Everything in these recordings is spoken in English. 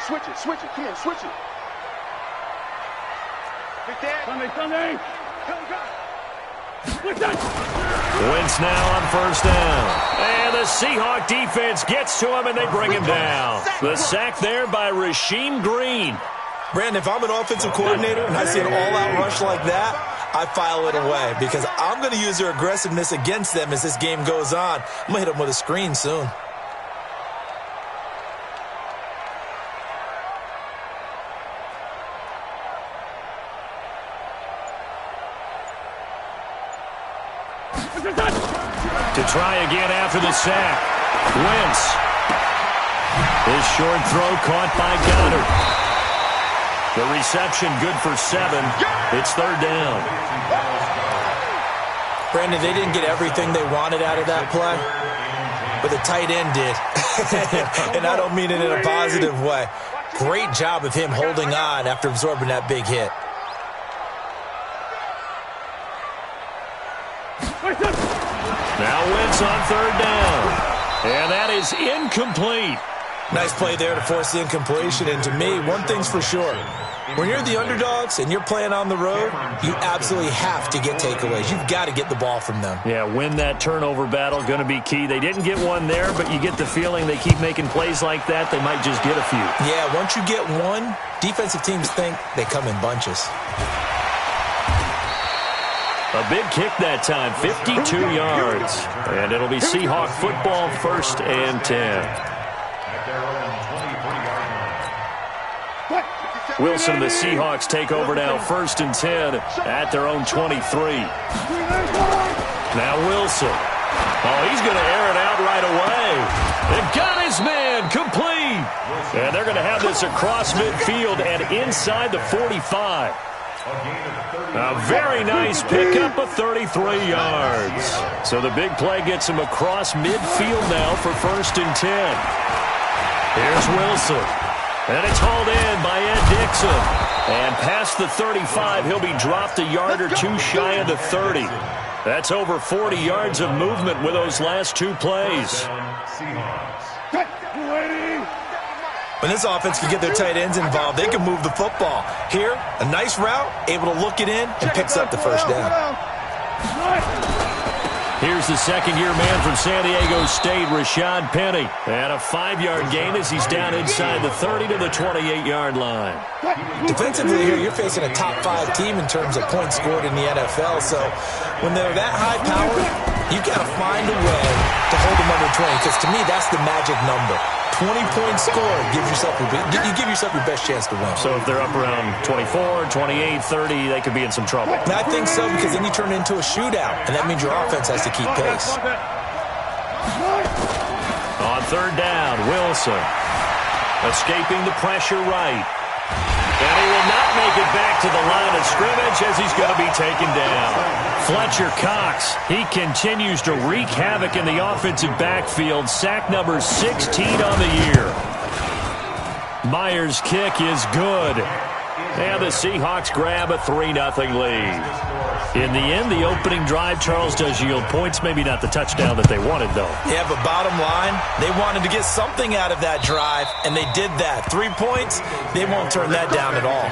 Switch it. Ken, switch it. Sunday. Wentz now on first down. And the Seahawk defense gets to him, and they bring him down. The sack there by Rasheem Green. Brandon, if I'm an offensive coordinator and I see an all-out rush like that, I file it away because I'm going to use their aggressiveness against them as this game goes on. I'm going to hit them with a screen soon. To try again after the sack. Wentz. His short throw caught by Goddard. The reception good for 7. It's third down. Brandon, they didn't get everything they wanted out of that play, but the tight end did. And I don't mean it in a positive way. Great job of him holding on after absorbing that big hit. Now Wentz on third down. And that is incomplete. Nice play there to force the incompletion. And to me, one thing's for sure. When you're the underdogs and you're playing on the road, you absolutely have to get takeaways. You've got to get the ball from them. Yeah, win that turnover battle, going to be key. They didn't get one there, but you get the feeling they keep making plays like that, they might just get a few. Yeah, once you get one, defensive teams think they come in bunches. A big kick that time, 52 yards. And it'll be Seahawk football, 1st and 10. Wilson, the Seahawks take over now, 1st and 10 at their own 23. Now Wilson. Oh, he's going to air it out right away. They've got his man complete. And they're going to have this across midfield and inside the 45. A very nice pickup of 33 yards. So the big play gets him across midfield now for 1st and 10. Here's Wilson. And it's hauled in by Ed Dixon. And past the 35, he'll be dropped a yard or two shy of the 30. That's over 40 yards of movement with those last 2 plays. When this offense can get their tight ends involved, they can move the football. Here, a nice route, able to look it in, and picks up the first down. Here's the second-year man from San Diego State, Rashad Penny. And a 5-yard gain as he's down inside the 30 to the 28-yard line. Defensively here, you're facing a top 5 team in terms of points scored in the NFL. So when they're that high-powered, you got to find a way to hold them under 20. Because to me, that's the magic number. 20 points scored, you give yourself your best chance to win. So if they're up around 24, 28, 30, they could be in some trouble. And I think so, because then you turn it into a shootout, and that means your offense has to keep pace. On third down, Wilson escaping the pressure right. And he will not make it back to the line of scrimmage as he's going to be taken down. Fletcher Cox, he continues to wreak havoc in the offensive backfield. Sack number 16 on the year. Myers' kick is good. And the Seahawks grab a 3-0 lead. In the end, the opening drive, Charles, does yield points. Maybe not the touchdown that they wanted, though. Yeah, but bottom line, they wanted to get something out of that drive, and they did that. 3 points, they won't turn that down at all.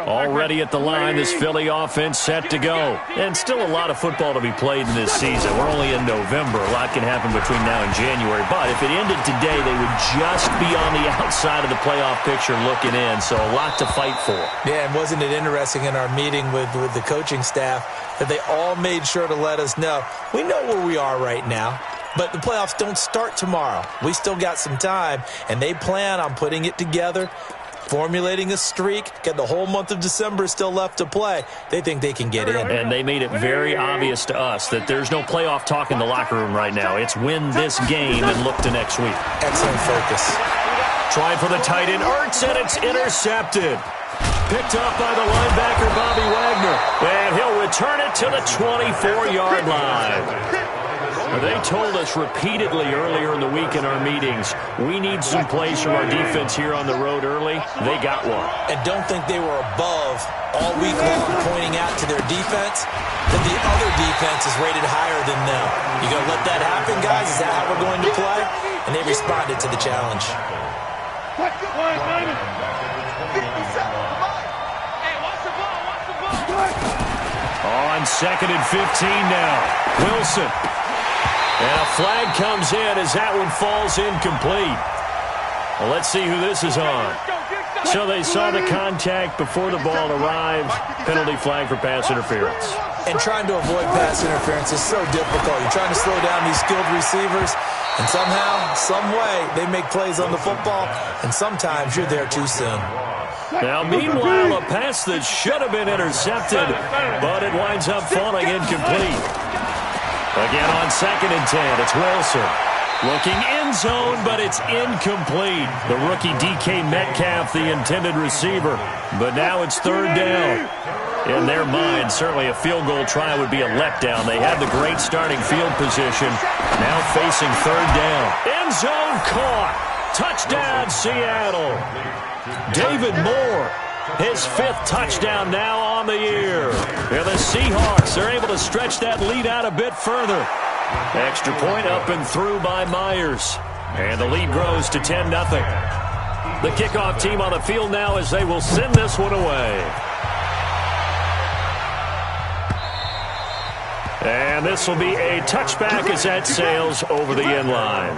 Already at the line, this Philly offense set to go. And still a lot of football to be played in this season. We're only in November. A lot can happen between now and January. But if it ended today, they would just be on the outside of the playoff picture looking in. So a lot to fight for. Yeah, and wasn't it interesting in our meeting with the coaching staff that they all made sure to let us know, we know where we are right now. But the playoffs don't start tomorrow. We still got some time, and they plan on putting it together, formulating a streak, got the whole month of December still left to play. They think they can get in. And they made it very obvious to us that there's no playoff talk in the locker room right now. It's win this game and look to next week. Excellent focus. Trying for the tight end, Ertz, and it's intercepted. Picked up by the linebacker, Bobby Wagner. And he'll return it to the 24-yard line. They told us repeatedly earlier in the week in our meetings, we need some plays from our defense here on the road early. They got one. And don't think they were above all week long pointing out to their defense that the other defense is rated higher than them. You going to let that happen, guys? Is that how we're going to play? And they responded to the challenge. On 2nd and 15 now. Wilson. And a flag comes in as that one falls incomplete. Well, let's see who this is on. So they saw the contact before the ball arrived. Penalty flag for pass interference. And trying to avoid pass interference is so difficult. You're trying to slow down these skilled receivers, and somehow, some way, they make plays on the football, and sometimes you're there too soon. Now, meanwhile, a pass that should have been intercepted, but it winds up falling incomplete. Again on 2nd and 10, it's Wilson. Looking end zone, but it's incomplete. The rookie DK Metcalf, the intended receiver. But now it's 3rd down. In their mind, certainly a field goal try would be a letdown. They had the great starting field position. Now facing 3rd down. End zone caught. Touchdown, Seattle. David Moore, his 5th touchdown now on the year. And the Seahawks are able to stretch that lead out a bit further. Extra point up and through by Myers. And the lead grows to 10-0. The kickoff team on the field now as they will send this one away. And this will be a touchback as that sails over the end line.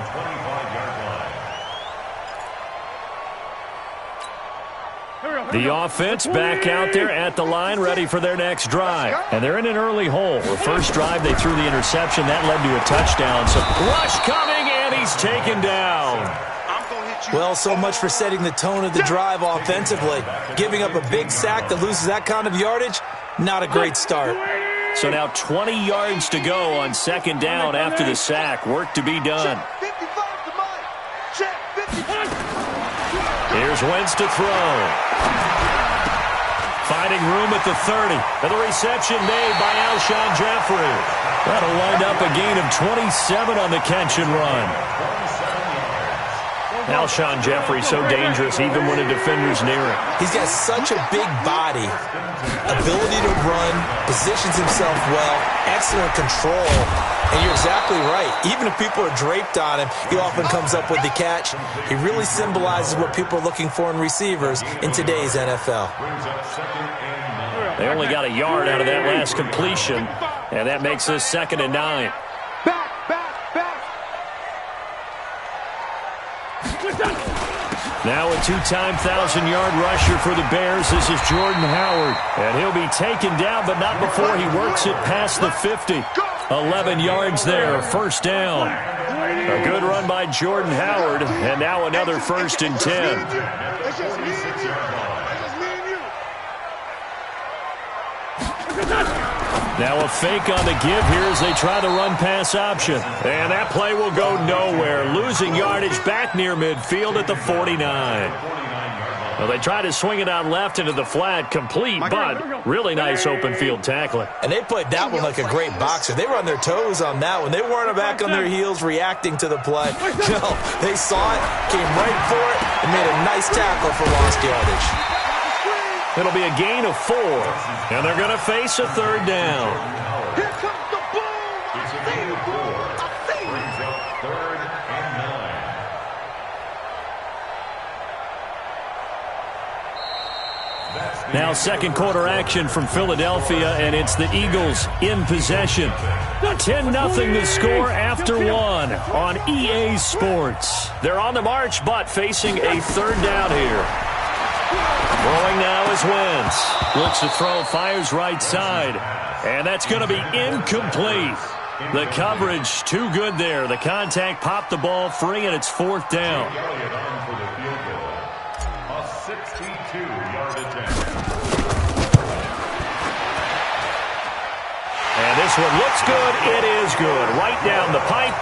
The offense back out there at the line, ready for their next drive. And they're in an early hole. The first drive, they threw the interception. That led to a touchdown. So rush coming, and he's taken down. Well, so much for setting the tone of the drive offensively. Giving up a big sack that loses that kind of yardage, not a great start. So now 20 yards to go on 2nd down after the sack. Work to be done. Here's Wentz to throw. Finding room at the 30. And the reception made by Alshon Jeffrey. That'll wind up a gain of 27 on the catch and run. Alshon Jeffrey so dangerous even when a defender's near him. He's got such a big body, ability to run, positions himself well, excellent control. And you're exactly right. Even if people are draped on him, he often comes up with the catch. He really symbolizes what people are looking for in receivers in today's NFL. They only got a yard out of that last completion, and that makes this 2nd and 9. Now a 2-time 1,000-yard rusher for the Bears. This is Jordan Howard. And he'll be taken down, but not before he works it past the 50. 11 yards there, 1st down. A good run by Jordan Howard, and now another 1st and 10. Now a fake on the give here as they try the run-pass option. And that play will go nowhere. Losing yardage back near midfield at the 49. Well, they try to swing it out left into the flat, complete, but really nice open field tackling. And they played that one like a great boxer. They were on their toes on that one. They weren't back on their heels reacting to the play. No, they saw it, came right for it, and made a nice tackle for lost yardage. It'll be a gain of 4, and they're going to face a 3rd down. Here comes the boom! I see the boom! I see it! 3rd and 9. Now 2nd quarter action from Philadelphia, and it's the Eagles in possession. 10-0 the score after 1 on EA Sports. They're on the march, but facing a 3rd down here. Throwing now is Wentz. Looks to throw, fires right side. And that's going to be incomplete. The coverage too good there. The contact popped the ball free, and it's 4th down. A 62-yard attempt. And this one looks good. It is good. Right down the pipe.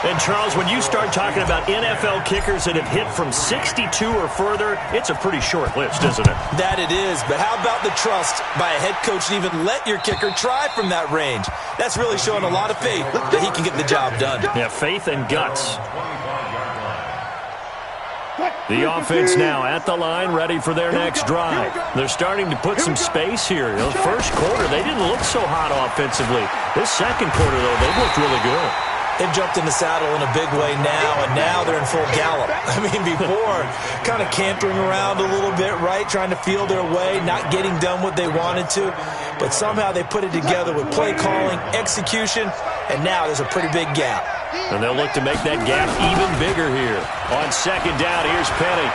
And, Charles, when you start talking about NFL kickers that have hit from 62 or further, it's a pretty short list, isn't it? That it is, but how about the trust by a head coach to even let your kicker try from that range? That's really showing a lot of faith that he can get the job done. Yeah, faith and guts. The offense now at the line, ready for their next drive. They're starting to put some space here. The first quarter, they didn't look so hot offensively. This second quarter, though, they've looked really good. They've jumped in the saddle in a big way now, and now they're in full gallop. I mean, before, kind of cantering around a little bit, right, trying to feel their way, not getting done what they wanted to. But somehow they put it together with play calling, execution, and now there's a pretty big gap. And they'll look to make that gap even bigger here. On second down, here's Penny.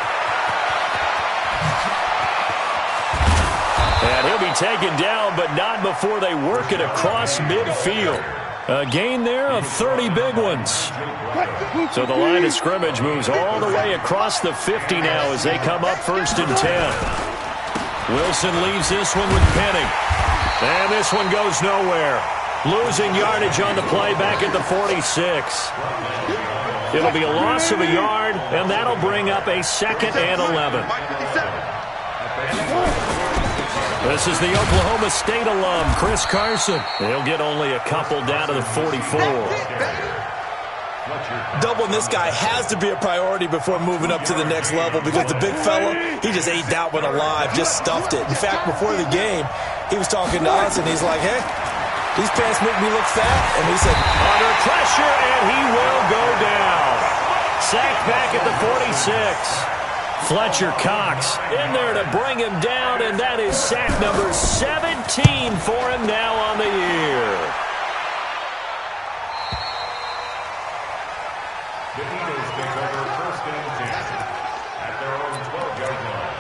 And he'll be taken down, but not before they work it across midfield. A gain there of 30 big ones. So the line of scrimmage moves all the way across the 50 now as they come up 1st and 10. Wilson leaves this one with Penny. And this one goes nowhere. Losing yardage on the play back at the 46. It'll be a loss of a yard, and that'll bring up a 2nd and 11. This is the Oklahoma State alum, Chris Carson. He'll get only a couple down to the 44. Doubling this guy has to be a priority before moving up to the next level because the big fella, he just ate that one alive, just stuffed it. In fact, before the game, he was talking to us, and he's like, hey, these pants make me look fat. And we said, under pressure, and he will go down. Sacked back at the 46. Fletcher Cox in there to bring him down, and that is sack number 17 for him now on the year. The Eagles take over 1st and 10 at their own 12-yard line.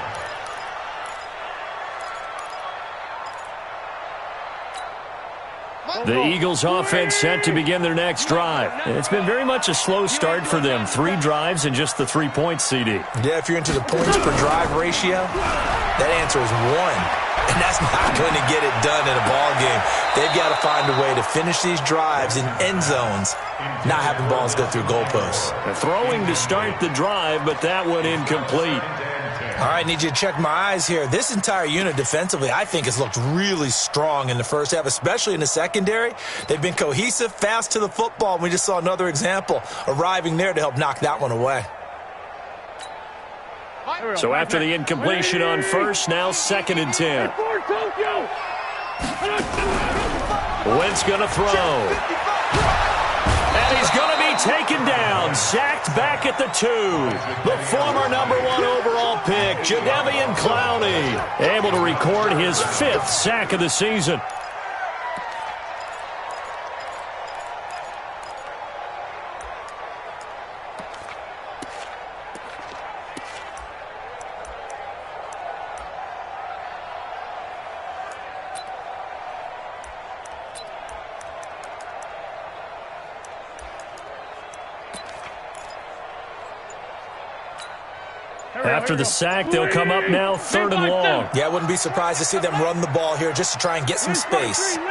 The Eagles offense set to begin their next drive. It's been very much a slow start for them. 3 drives and just the 3 points, CD. yeah, if you're into the points per drive ratio, that answer is 1. And that's not going to get it done in a ball game. They've got to find a way to finish these drives in end zones, not having balls go through goalposts. Throwing to start the drive, but that one incomplete. All right, need you to check my eyes here. This entire unit defensively, I think, has looked really strong in the first half, especially in the secondary. They've been cohesive, fast to the football, and we just saw another example arriving there to help knock that one away. So after the incompletion on first, now 2nd and 10. Wentz going to throw. And he's going to be taken down, sacked back at the 2. The former number 1 overall pick, Jadeveon Clowney, able to record his 5th sack of the season. After the sack, they'll come up now 3rd and long. Yeah, I wouldn't be surprised to see them run the ball here just to try and get some space. No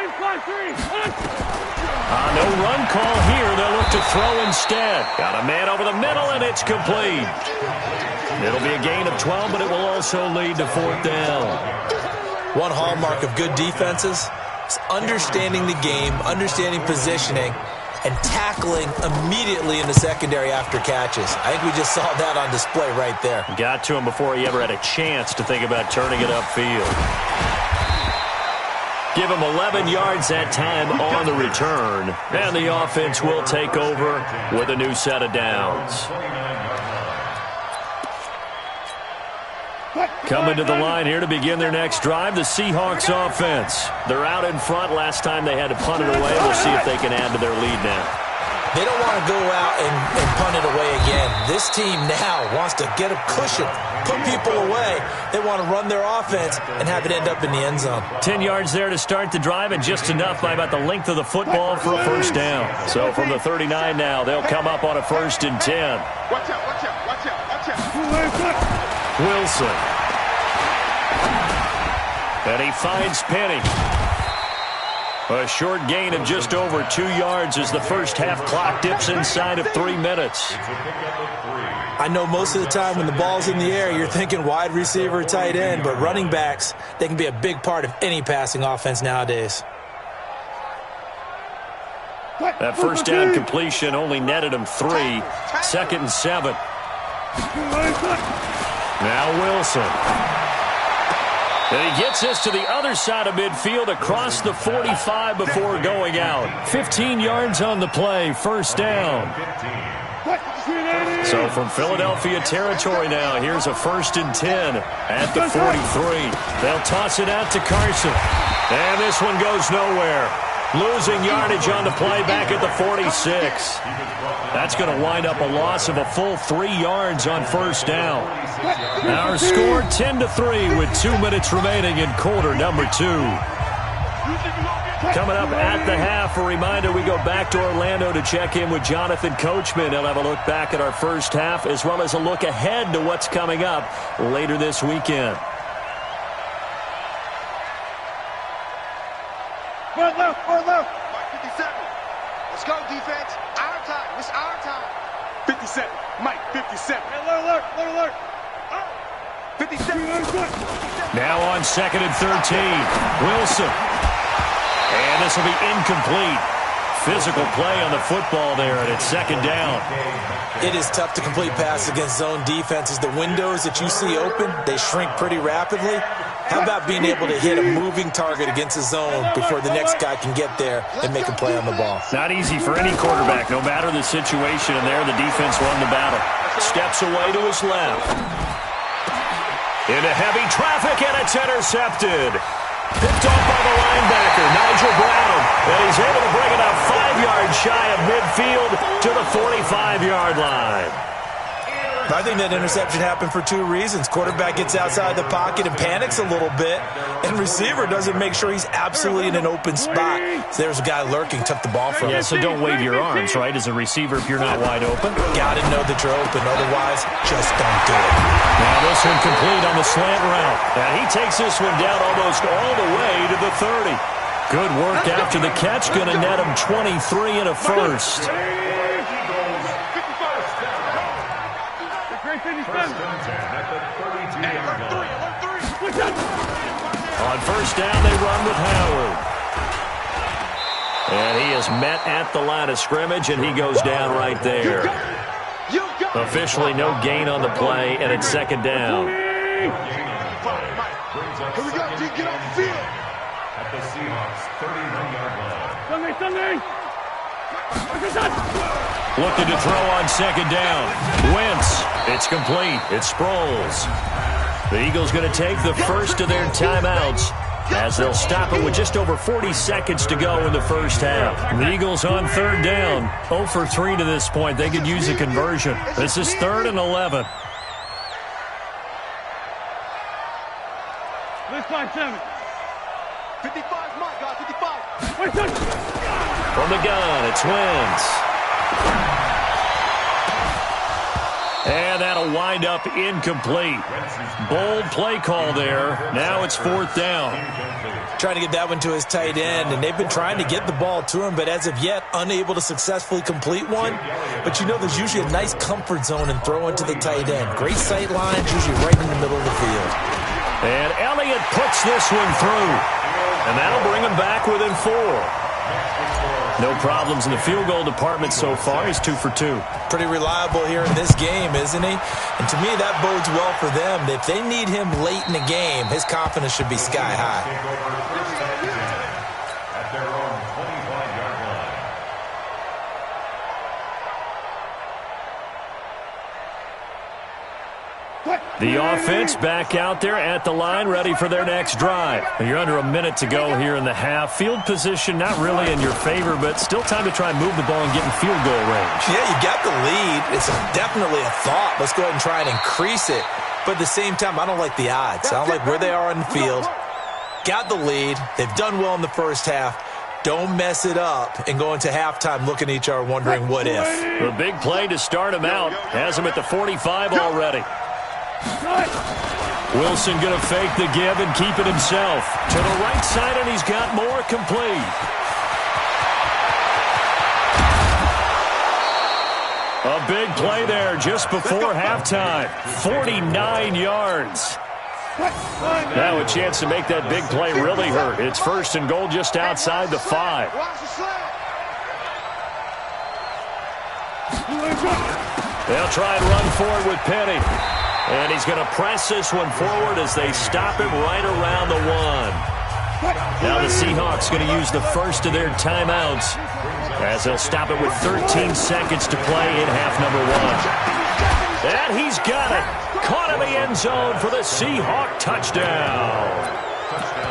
run call here. They'll look to throw instead. Got a man over the middle, and it's complete. It'll be a gain of 12, but it will also lead to 4th down. One hallmark of good defenses is understanding the game, understanding positioning, and tackling immediately in the secondary after catches. I think we just saw that on display right there. Got to him before he ever had a chance to think about turning it upfield. Give him 11 yards that time on the return. And the offense will take over with a new set of downs. Coming to the line here to begin their next drive, the Seahawks offense. They're out in front. Last time they had to punt it away. We'll see if they can add to their lead now. They don't want to go out and punt it away again. This team now wants to get a cushion, put people away. They want to run their offense and have it end up in the end zone. 10 yards there to start the drive, and just enough by about the length of the football for a 1st down. So from the 39 now, they'll come up on a 1st and 10. Watch out, watch out, watch out, watch out. Wilson. And he finds Penny. A short gain of just over 2 yards as the first half clock dips inside of 3 minutes. I know most of the time when the ball's in the air, you're thinking wide receiver, tight end, but running backs, they can be a big part of any passing offense nowadays. That first down completion only netted him 3. 2nd and 7. Now Wilson. And he gets this to the other side of midfield across the 45 before going out. 15 yards on the play, first down. So from Philadelphia territory now, here's a 1st and 10 at the 43. They'll toss it out to Carson. And this one goes nowhere. Losing yardage on the play back at the 46. That's going to wind up a loss of a full 3 yards on first down. Our score 10-3 with 2 minutes remaining in quarter number 2. Coming up at the half, a reminder we go back to Orlando to check in with Jonathan Coachman. He'll have a look back at our first half as well as a look ahead to what's coming up later this weekend. Forward left. Mike 57. Let's go, defense. Our time. It's our time. 57. Mike 57. Alert. 57. Now on 2nd and 13. Wilson. And this will be incomplete. Physical play on the football there, and it's 2nd down. It is tough to complete passes against zone defenses. The windows that you see open, they shrink pretty rapidly. How about being able to hit a moving target against a zone before the next guy can get there and make a play on the ball? Not easy for any quarterback, no matter the situation, and there the defense won the battle. Steps away to his left. Into heavy traffic, and it's intercepted. Picked off by the linebacker, Nigel Brown, and he's able to bring it up 5 yards shy of midfield to the 45-yard line. I think that interception happened for 2 reasons. Quarterback gets outside the pocket and panics a little bit, and receiver doesn't make sure he's absolutely in an open spot. So there's a guy lurking, took the ball from him. Yeah, so don't wave your arms, right, as a receiver if you're not wide open. Got to know that you're open. Otherwise, just don't do it. Now this one complete on the slant route. And he takes this one down almost all the way to the 30. Good work after the catch. Going to net him 23 and a first. On first down, they run with Howard. And he is met at the line of scrimmage, and he goes down right there. Officially no gain on the play, and it's 2nd down. Here we go, G. Get off the field. At the Seahawks 31-yard line. Looking to throw on 2nd down. Wentz. It's complete. It's Sproles. The Eagles going to take the first of their timeouts as they'll stop it with just over 40 seconds to go in the first half. The Eagles on 3rd down. 0 for 3 to this point. They could use a conversion. This is 3rd and 11. Let's find 7. 55, Mike, guys, 55. From the gun, it's Wentz. And that'll wind up incomplete. Bold play call there. Now it's 4th down. Trying to get that one to his tight end, and they've been trying to get the ball to him, but as of yet, unable to successfully complete one. But you know there's usually a nice comfort zone in throwing to the tight end. Great sight lines, usually right in the middle of the field. And Elliott puts this one through. And that'll bring him back within 4. No problems in the field goal department so far. He's 2 for 2. Pretty reliable here in this game, isn't he? And to me, that bodes well for them. If they need him late in the game, his confidence should be sky high. At their own 25-yard line. The offense back out there at the line, ready for their next drive. You're under a minute to go here in the half. Field position not really in your favor, but still time to try and move the ball and get in field goal range. Yeah, you got the lead. It's definitely a thought. Let's go ahead and try and increase it. But at the same time, I don't like the odds. I don't like where they are on the field. Got the lead. They've done well in the first half. Don't mess it up and go into halftime looking at each other wondering what if. The big play to start him out has him at the 45 already. Wilson going to fake the give and keep it himself. To the right side, and he's got more complete. A big play there just before halftime. 49 yards. Now a chance to make that big play really hurt. It's 1st and goal just outside the 5. They'll try and run forward with Penny. And he's going to press this one forward as they stop him right around the 1. Now the Seahawks going to use the first of their timeouts as they'll stop it with 13 seconds to play in half number 1. And he's got it. Caught in the end zone for the Seahawk touchdown.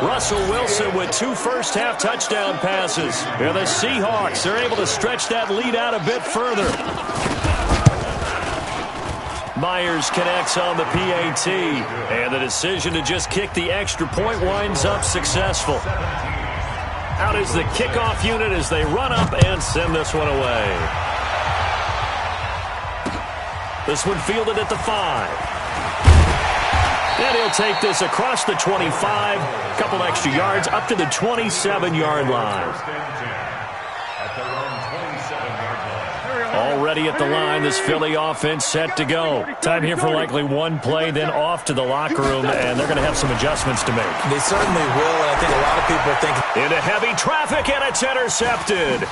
Russell Wilson with 2 first-half touchdown passes. And the Seahawks are able to stretch that lead out a bit further. Myers connects on the PAT, and the decision to just kick the extra point winds up successful. Out is the kickoff unit as they run up and send this one away. This one fielded at the 5. And he'll take this across the 25, a couple extra yards up to the 27-yard line. Already at the line, this Philly offense set to go. Time here for likely one play, then off to the locker room, and they're going to have some adjustments to make. They certainly will, and I think a lot of people are thinking. Into heavy traffic, and it's intercepted.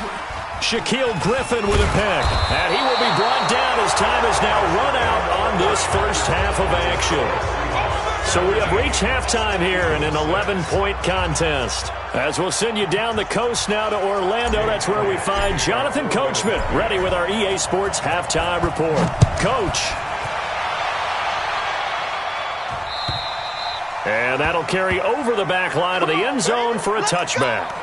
Shaquille Griffin with a pick, and he will be brought down as time is now run out on this first half of action. So we have reached halftime here in an 11-point contest. As we'll send you down the coast now to Orlando, that's where we find Jonathan Coachman, ready with our EA Sports Halftime Report. Coach. And that'll carry over the back line of the end zone for a touchback.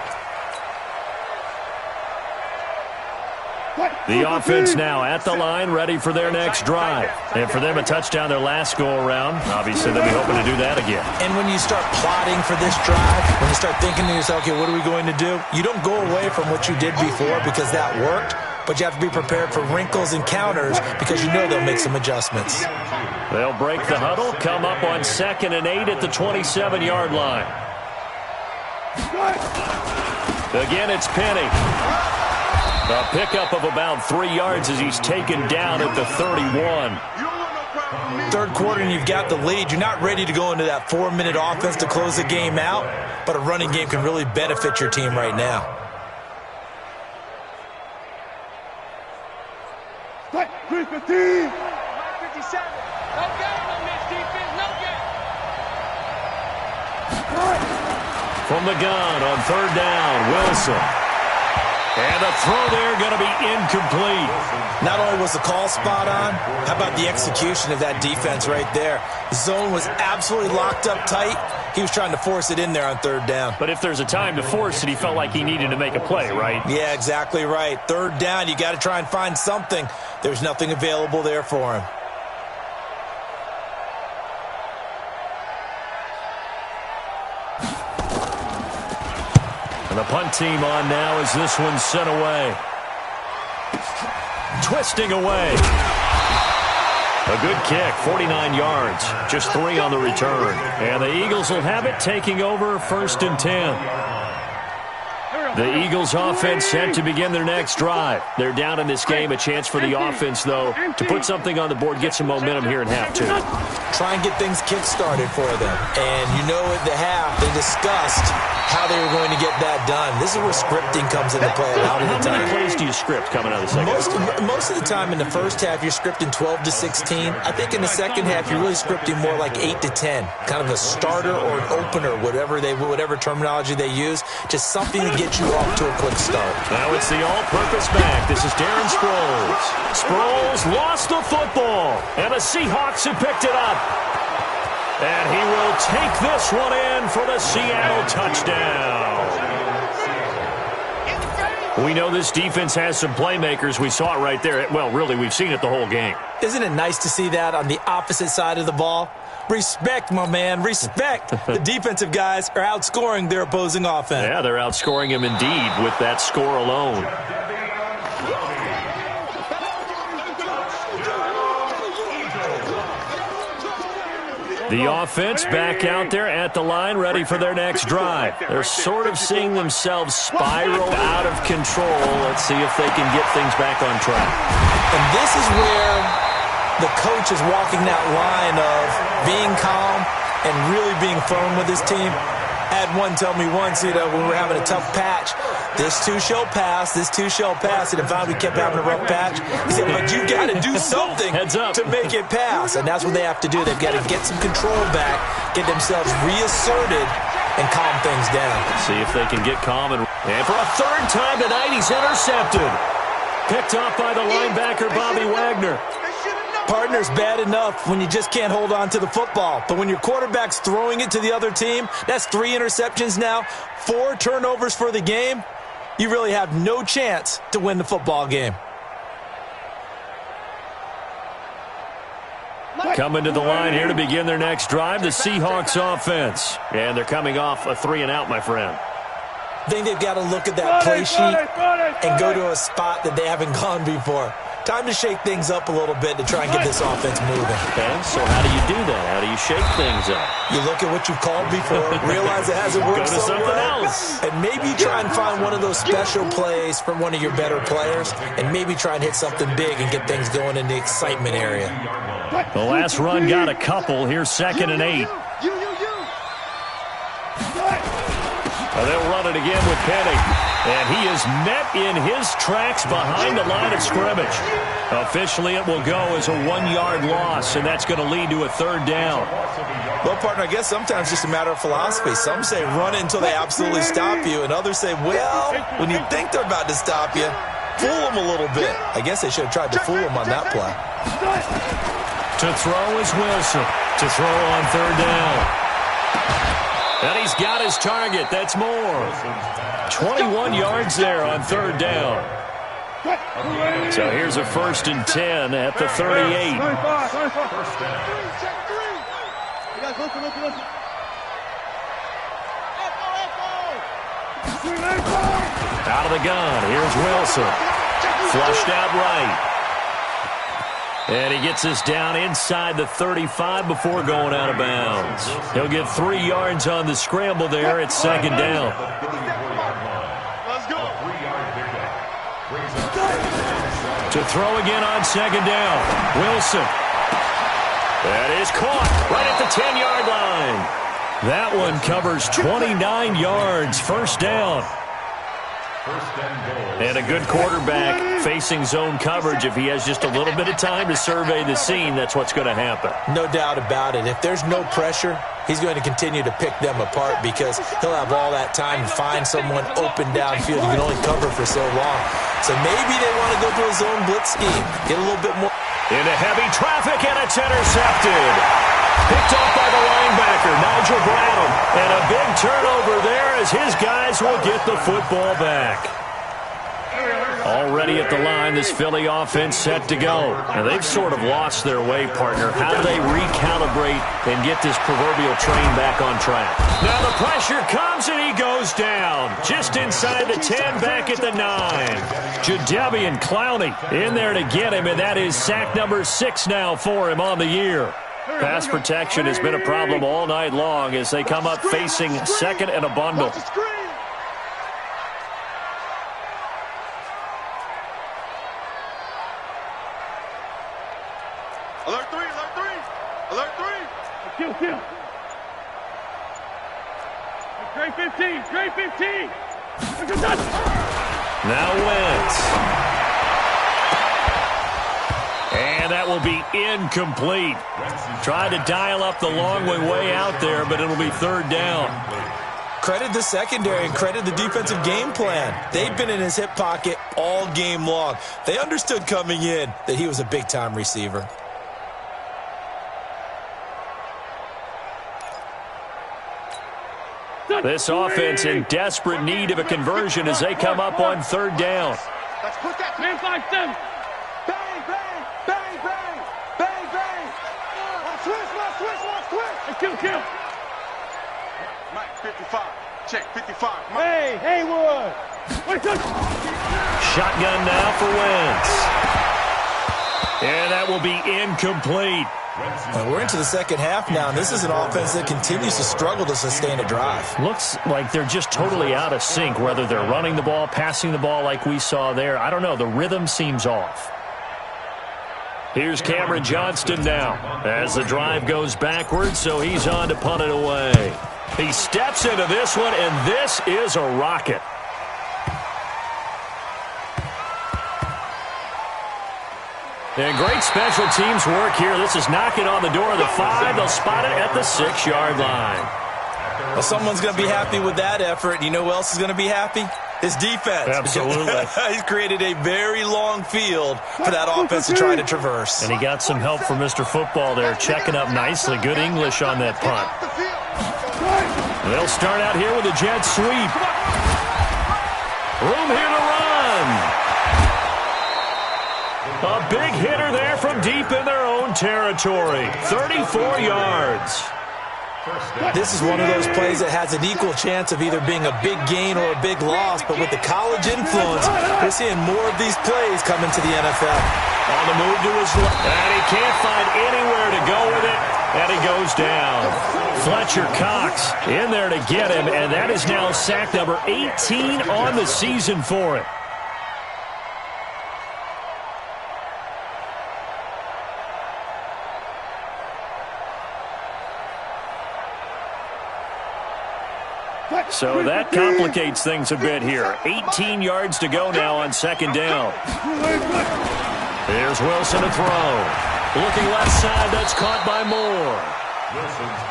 The offense now at the line, ready for their next drive. And for them, a touchdown their last go-around. Obviously, they'll be hoping to do that again. And when you start plotting for this drive, when you start thinking to yourself, okay, what are we going to do? You don't go away from what you did before because that worked, but you have to be prepared for wrinkles and counters because you know they'll make some adjustments. They'll break the huddle, come up on 2nd and 8 at the 27-yard line. Again, it's Penny. A pickup of about 3 yards as he's taken down at the 31. Third quarter and you've got the lead. You're not ready to go into that 4-minute offense to close the game out, but a running game can really benefit your team right now. Right, 315. 57. No game on this defense. No game. From the gun on 3rd down, Wilson. And the throw there going to be incomplete. Not only was the call spot on, how about the execution of that defense right there? The zone was absolutely locked up tight. He was trying to force it in there on 3rd down. But if there's a time to force it, he felt like he needed to make a play, right? Yeah, exactly right. 3rd down, you got to try and find something. There's nothing available there for him. And the punt team on now as this one's sent away. Twisting away. A good kick, 49 yards. Just 3 on the return. And the Eagles will have it, taking over 1st and 10. The Eagles offense set to begin their next drive. They're down in this game. A chance for the offense, though, to put something on the board, get some momentum here in half 2. Try and get things kick-started for them. And you know at the half, they discussed how they were going to get that done. This is where scripting comes into play a lot of the time. How many plays do you script coming out of the second half? Most of the time in the first half, you're scripting 12 to 16. I think in the second half, you're really scripting more like 8 to 10. Kind of a starter or an opener, whatever terminology they use. Just something to get you off to a quick start. Now it's the all-purpose back. This is Darren Sproles. Sproles lost the football, and the Seahawks have picked it up. And he will take this one in for the Seattle touchdown. We know this defense has some playmakers. We saw it right there. Well, really, we've seen it the whole game. Isn't it nice to see that on the opposite side of the ball? Respect, my man, respect. The defensive guys are outscoring their opposing offense. Yeah, they're outscoring him indeed with that score alone. The offense back out there at the line, ready for their next drive. They're sort of seeing themselves spiral out of control. Let's see if they can get things back on track. And this is where the coach is walking that line of being calm and really being firm with his team. I had one tell me once, when we were having a tough patch, this too shall pass, this too shall pass. And if we kept having a rough patch, he said, but you got to do something to make it pass. And that's what they have to do. They've got to get some control back, get themselves reasserted, and calm things down. See if they can get calm. And for a third time tonight, he's intercepted. Picked off by the linebacker, Bobby Wagner. Partner's bad enough when you just can't hold on to the football. But when your quarterback's throwing it to the other team, that's 3 interceptions now, 4 turnovers for the game. You really have no chance to win the football game. Coming to the line here to begin their next drive, the Seahawks offense. And they're coming off a 3-and-out, my friend. I think they've got to look at that play sheet and go to a spot that they haven't gone before. Time to shake things up a little bit to try and get this offense moving. Okay, so how do you do that? How do you shake things up? You look at what you've called before, realize it hasn't worked so well. Go to something else. And maybe try and find one of those special plays from one of your better players, and maybe try and hit something big and get things going in the excitement area. The last run got a couple. Here's 2nd and 8. They'll run it again with Penny. And he is met in his tracks behind the line of scrimmage. Officially, it will go as a 1-yard loss, and that's going to lead to a 3rd down. Well, partner, I guess sometimes it's just a matter of philosophy. Some say run it until they absolutely stop you, and others say, well, when you think they're about to stop you, fool them a little bit. I guess they should have tried to fool them on that play. To throw is Wilson. To throw on 3rd down. And he's got his target. That's more. 21 yards there on 3rd down. So here's a 1st and 10 at the 38. Out of the gun. Here's Wilson. Flushed out right. And he gets us down inside the 35 before going out of bounds. He'll get 3 yards on the scramble there. It's 2nd down. Let's go. To throw again on 2nd down. Wilson. That is caught right at the 10-yard line. That one covers 29 yards. 1st down. And a good quarterback facing zone coverage. If he has just a little bit of time to survey the scene, that's what's going to happen. No doubt about it. If there's no pressure, he's going to continue to pick them apart because he'll have all that time to find someone open downfield. He can only cover for so long. So maybe they want to go to a zone blitz scheme, get a little bit more. Into heavy traffic, and it's intercepted. Picked off by the linebacker, Nigel Bradham. And a big turnover there as his guys will get the football back. Already at the line, this Philly offense set to go. Now, they've sort of lost their way, partner. How do they recalibrate and get this proverbial train back on track? Now the pressure comes, and he goes down. Just inside the 10, back at the 9. Jadeveon Clowney in there to get him, and that is sack number 6 now for him on the year. Pass protection has been a problem all night long as they come up facing 2nd and a bundle. Alert 3, alert 3, alert 3. Kill. Trey 15, Trey 15. Now Wentz. And that will be incomplete. Tried to dial up the long way out there, but it'll be 3rd down. Credit the secondary and credit the defensive game plan. They've been in his hip pocket all game long. They understood coming in that he was a big-time receiver. This offense in desperate need of a conversion as they come up on 3rd down. Let's put that Man, 5-7. bang, bang, bang, bang, bang, bang. Switch. Kill. Mike, 55. Check, 55. Mike. Hey, Haywood. Wait, Shotgun now for Wentz. And that will be incomplete. We're into the second half now, and this is an offense that continues to struggle to sustain a drive. Looks like they're just totally out of sync, whether they're running the ball, passing the ball like we saw there. I don't know. The rhythm seems off. Here's Cameron Johnston now as the drive goes backwards, so he's on to punt it away. He steps into this one, and this is a rocket. And great special teams work here. This is knocking on the door of the 5. They'll spot it at the 6-yard line. Well, someone's going to be happy with that effort. You know who else is going to be happy? His defense. Absolutely. He's created a very long field for that offense to try to traverse. And he got some help from Mr. Football there, checking up nicely. Good English on that punt. They'll start out here with a jet sweep. Room here to run. A big hitter there from deep in their own territory. 34 yards. This is one of those plays that has an equal chance of either being a big gain or a big loss, but with the college influence, we're seeing more of these plays come into the NFL. On the move to his left, and he can't find anywhere to go with it, and he goes down. Fletcher Cox in there to get him, and that is now sack number 18 on the season for him. So that complicates things a bit here. 18 yards to go now on second down. Here's Wilson to throw. Looking left side, that's caught by Moore.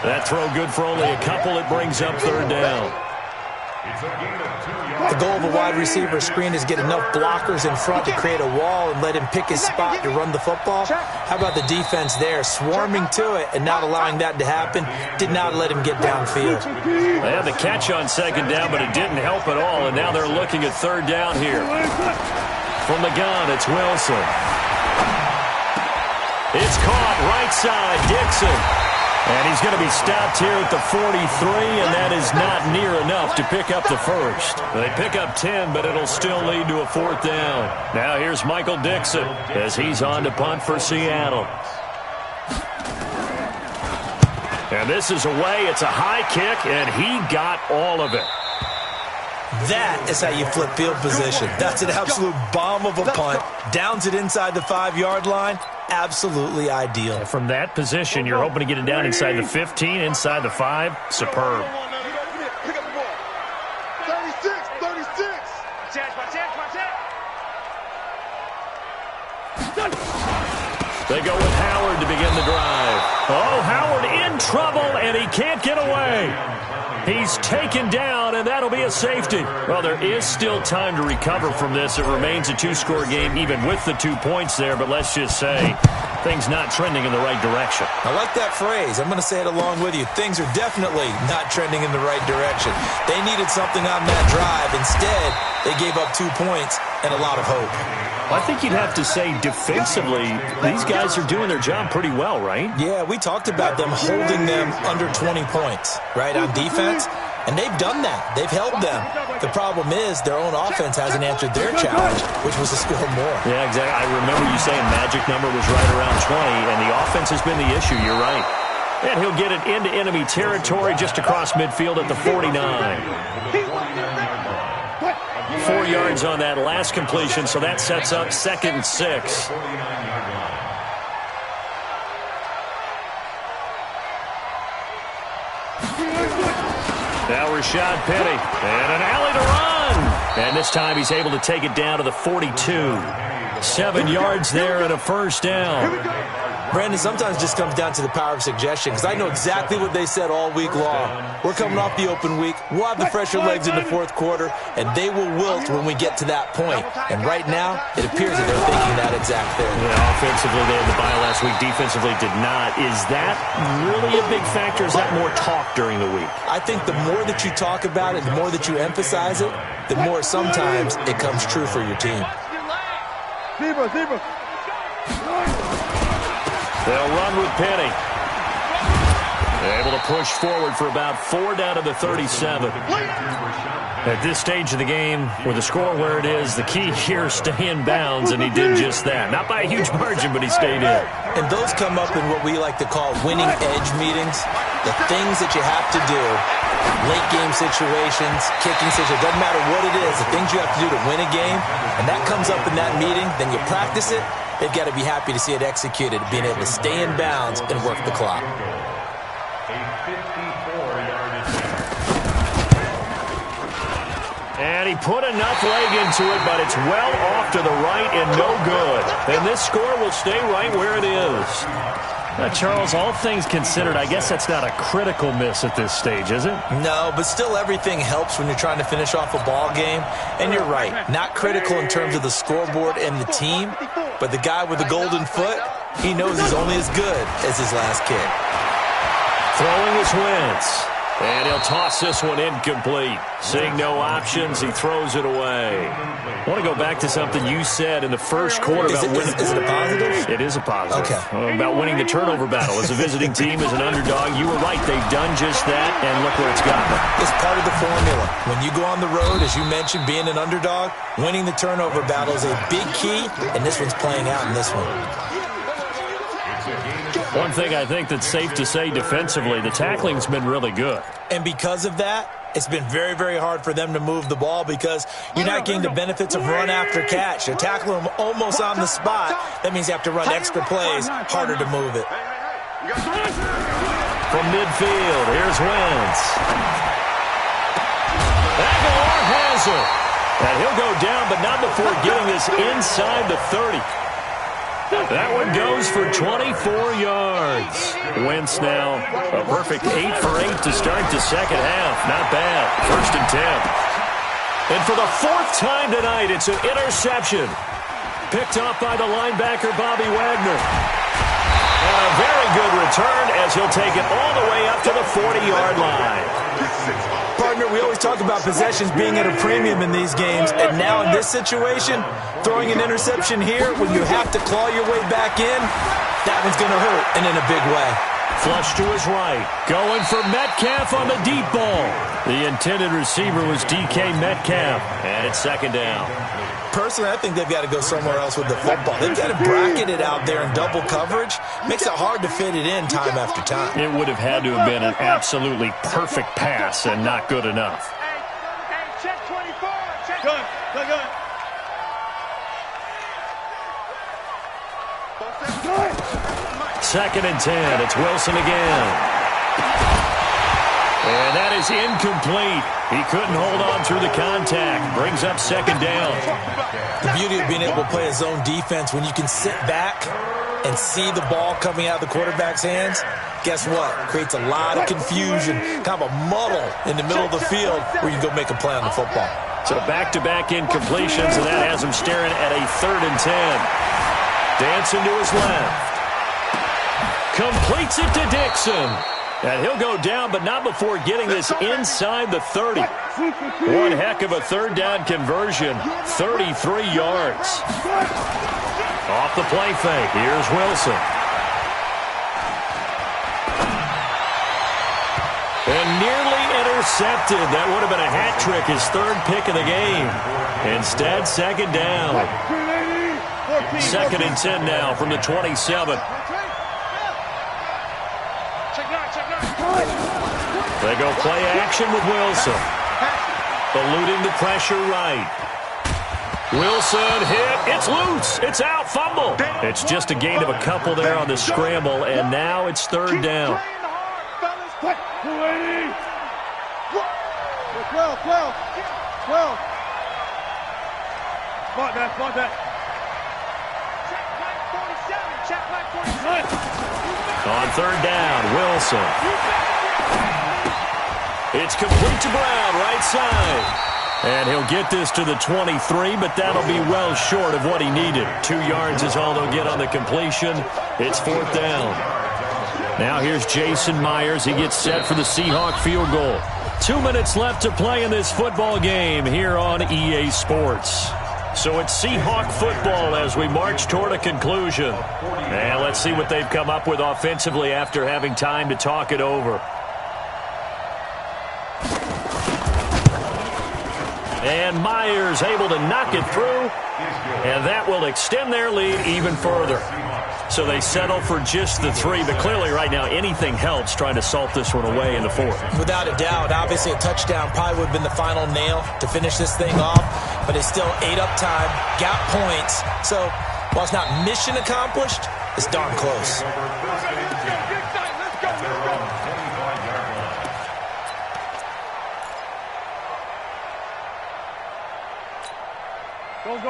That throw good for only a couple. It brings up third down. The goal of a wide receiver screen is get enough blockers in front to create a wall and let him pick his spot to run the football. How about the defense there, swarming to it and not allowing that to happen? Did not let him get downfield. They had the catch on second down, but it didn't help at all, and now they're looking at third down here. From the gun, it's Wilson. It's caught right side, Dixon. And he's going to be stopped here at the 43, and that is not near enough to pick up the first. They pick up 10, but it'll still lead to a fourth down. Now here's Michael Dixon as he's on to punt for Seattle. And this is away. It's a high kick, and he got all of it. That is how you flip field position. That's an absolute bomb of a punt. Downs it inside the 5-yard line. Absolutely ideal. And from that position, you're hoping to get it down inside the 15, inside the 5. Superb. Pick up the ball. 36, 36. They go with Howard to begin the drive. Oh, Howard in trouble, and he can't get away. He's taken down, and that'll be a safety. Well, there is still time to recover from this. It remains a 2-score game, even with the 2 points there, but let's just say things not trending in the right direction. I like that phrase. I'm going to say it along with you. Things are definitely not trending in the right direction. They needed something on that drive. Instead, they gave up 2 points and a lot of hope. I think you'd have to say defensively, these guys are doing their job pretty well, right? Yeah, we talked about them holding them under 20 points, right, on defense, and they've done that. They've held them. The problem is their own offense hasn't answered their challenge, which was to score more. Yeah, exactly. I remember you saying magic number was right around 20, and the offense has been the issue. You're right. And he'll get it into enemy territory just across midfield at the 49. 4 yards on that last completion, so that sets up 2nd and 6. Now Rashad Penny, and an alley to run. And this time he's able to take it down to the 42. 7 yards there and a first down. Brandon, sometimes it just comes down to the power of suggestion, because I know exactly what they said all week long. We're coming off the open week. We'll have the fresher legs in the fourth quarter, and they will wilt when we get to that point. And right now, it appears that they're thinking that exact thing. Yeah, offensively, they had the bye last week. Defensively, did not. Is that really a big factor? Is that more talk during the week? I think the more that you talk about it, the more that you emphasize it, the more sometimes it comes true for your team. Zebra. They'll run with Penny. Able to push forward for about 4 down to the 37. At this stage of the game, with the score where it is, the key here is stay in bounds, and he did just that. Not by a huge margin, but he stayed in. And those come up in what we like to call winning edge meetings. The things that you have to do, late game situations, kicking situations, doesn't matter what it is, the things you have to do to win a game, and that comes up in that meeting, then you practice it, they've got to be happy to see it executed, being able to stay in bounds and work the clock. And he put enough leg into it, but it's well off to the right and no good. And this score will stay right where it is. Now, Charles, all things considered, I guess that's not a critical miss at this stage, is it? No, but still everything helps when you're trying to finish off a ball game. And you're right, not critical in terms of the scoreboard and the team, but the guy with the golden foot, he knows he's only as good as his last kick. Throwing is Wentz. And he'll toss this one incomplete. Seeing no options, he throws it away. I want to go back to something you said in the first quarter about winning. Is it a positive? It is a positive. Okay. About winning the turnover battle. As a visiting team, as an underdog, you were right. They've done just that, and look where it's gotten them. It's part of the formula. When you go on the road, as you mentioned, being an underdog, winning the turnover battle is a big key, and this one's playing out in this one. One thing I think that's safe to say defensively, the tackling's been really good. And because of that, it's been very, very hard for them to move the ball because you're not getting the benefits of run after catch. They're tackling them almost on the spot. That means you have to run extra plays, harder to move it. From midfield, here's Wentz. Aguilar has it. And he'll go down, but not before getting this inside the 30. That one goes for 24 yards. Wentz now a perfect 8 for 8 to start the second half. Not bad. 1st and 10. And for the 4th time tonight, it's an interception. Picked off by the linebacker, Bobby Wagner. And a very good return as he'll take it all the way up to the 40-yard line. Partner, we always talk about possessions being at a premium in these games, and now in this situation, throwing an interception here when you have to claw your way back in, that one's going to hurt, and in a big way. Flush to his right. Going for Metcalf on the deep ball. The intended receiver was DK Metcalf, and it's 2nd down. Personally, I think they've got to go somewhere else with the football. They've got to bracket it out there in double coverage. Makes it hard to fit it in time after time. It would have had to have been an absolutely perfect pass and not good enough. Hey, check 24. Check. Gun. 2nd and 10. It's Wilson again. And that is incomplete. He couldn't hold on through the contact. Brings up 2nd down. The beauty of being able to play a zone defense when you can sit back and see the ball coming out of the quarterback's hands, guess what? Creates a lot of confusion, kind of a muddle in the middle of the field where you go make a play on the football. So back-to-back incompletions, and that has him staring at a 3rd and 10. Dancing to his left. Completes it to Dixon. And he'll go down, but not before getting this inside the 30. One heck of a 3rd down conversion. 33 yards. Off the play fake. Here's Wilson. And nearly intercepted. That would have been a hat trick, his 3rd pick of the game. Instead, 2nd down. 2nd and 10 now from the 27. They go play action with Wilson. Eluding the pressure right. Wilson hit. It's loose. It's out. Fumble. It's just a gain of a couple there on the scramble, and now it's 3rd down. 12. Spot that. Check back 47. On 3rd down, Wilson. It's complete to Brown, right side. And he'll get this to the 23, but that'll be well short of what he needed. 2 yards is all they'll get on the completion. It's 4th down. Now here's Jason Myers. He gets set for the Seahawk field goal. 2 minutes left to play in this football game here on EA Sports. So it's Seahawk football as we march toward a conclusion. And let's see what they've come up with offensively after having time to talk it over. And Myers able to knock it through, and that will extend their lead even further. So they settle for just the 3, but clearly right now anything helps trying to salt this one away in the 4th. Without a doubt, obviously a touchdown probably would have been the final nail to finish this thing off, but it's still 8 up time, got points. So while it's not mission accomplished, it's darn close.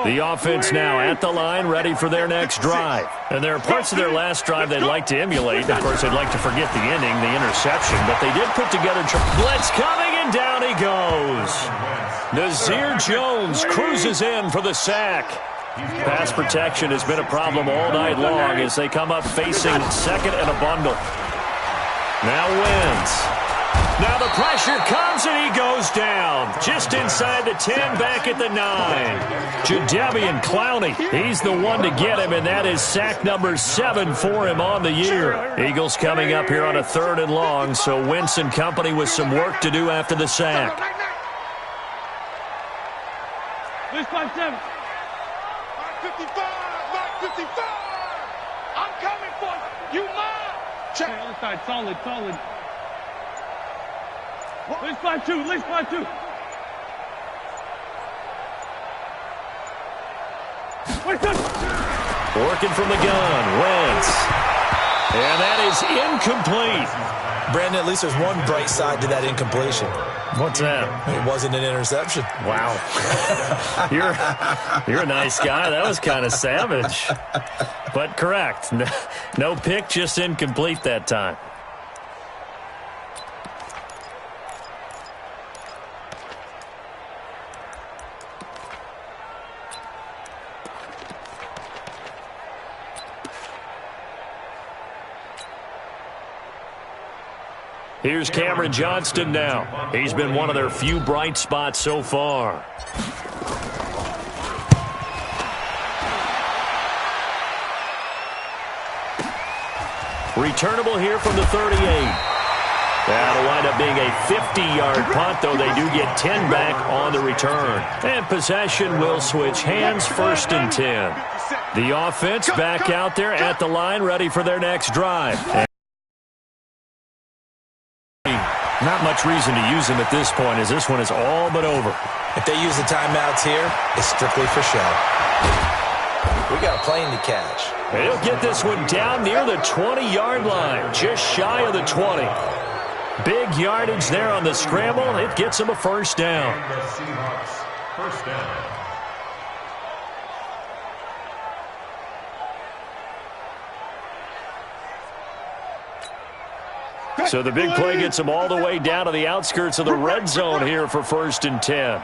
The offense now at the line, ready for their next drive. And there are parts of their last drive they'd like to emulate. Of course, they'd like to forget the ending, the interception, but they did put together blitz coming, and down he goes. Nazir Jones cruises in for the sack. Pass protection has been a problem all night long as they come up facing second and a bundle. Now wins. Now the pressure comes, and he goes down. Just inside the 10, back at the 9. Jadeveon Clowney, he's the one to get him, and that is sack number 7 for him on the year. Eagles coming up here on a 3rd and long, so Wentz and company with some work to do after the sack. This 5-7. 55, 55. I'm coming for you. You mine. Check. Other side, solid. Least 5-2, least 5-2. Working from the gun, Wentz. And that is incomplete. Brandon, at least there's one bright side to that incompletion. What's that? It wasn't an interception. Wow. You're a nice guy. That was kind of savage. But correct. No pick, just incomplete that time. Here's Cameron Johnston now. He's been one of their few bright spots so far. Returnable here from the 38. That'll wind up being a 50-yard punt, though they do get 10 back on the return. And possession will switch hands, 1st and 10. The offense back out there at the line, ready for their next drive. Not much reason to use him at this point, as this one is all but over. If they use the timeouts here, it's strictly for show. We got a plane to catch. And he'll get this one down near the 20-yard line, just shy of the 20. Big yardage there on the scramble. It gets him a 1st down. The Seahawks, 1st down. So the big play gets him all the way down to the outskirts of the red zone here for 1st and 10.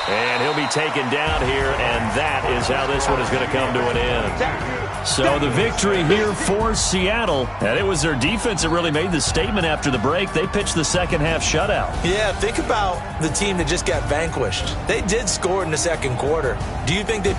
And he'll be taken down here, and that is how this one is going to come to an end. So the victory here for Seattle, and it was their defense that really made the statement after the break. They pitched the second half shutout. Yeah, think about the team that just got vanquished. They did score in the 2nd quarter. Do you think they